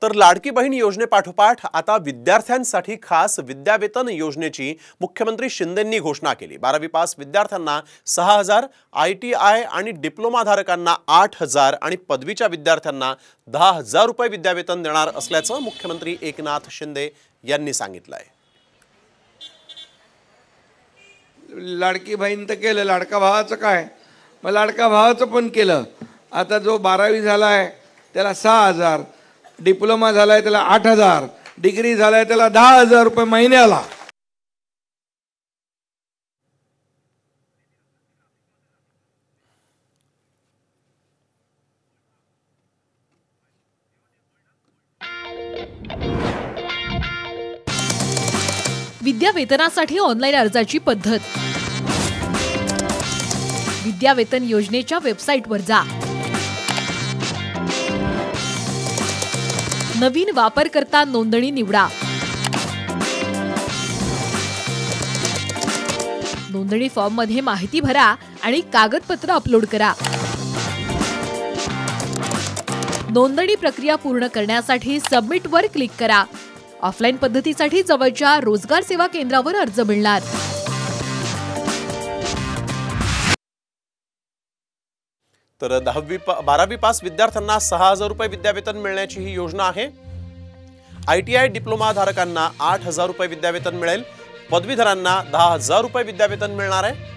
तर लाडकी बहीण योजनेपाठोपाठ आता विद्यार्थ्यांसाठी खास विद्यावेतन योजनेची मुख्यमंत्री शिंदेंनी घोषणा केली। 12वी पास विद्यार्थ्यांना 6,000, ITI आणि डिप्लोमा धारकांना 8,000 आणि पदवीच्या विद्यार्थ्यांना 10,000 रुपये विद्यावेतन देणार असल्याचं मुख्यमंत्री एकनाथ शिंदे यांनी सांगितलंय। लाडकी बहीण तर केलं, लाडका भावाचं काय? मग लाडका भावाचं पण केलं। आता जो 12वी झालाय त्याला 6,000, डिप्लोमा झालाय त्याला 8,000, डिग्री झालाय त्याला 10,000 रुपये महिन्याला। विद्यावेतनासाठी ऑनलाईन अर्जाची पद्धत। विद्यावेतन योजनेच्या वेबसाईटवर जा। नवीन वापरकर्ता नोंदणी निवडा। नोंदणी फॉर्म मध्ये माहिती भरा आणि कागदपत्र अपलोड करा। नोंदणी प्रक्रिया पूर्ण करण्यासाठी सबमिट वर क्लिक करा। ऑफलाईन पद्धतीसाठी जवळच्या रोजगार सेवा केंद्रावर अर्ज मिळणार। तर 12वी पास विद्यार्थ्यांना 6,000 रुपये विद्यावेतन मिळण्याची ही योजना आहे। ITI डिप्लोमा धारकांना 8,000 रुपये विद्यावेतन मिळेल। पदवीधरांना 10,000 रुपये विद्यावेतन मिळणार आहे।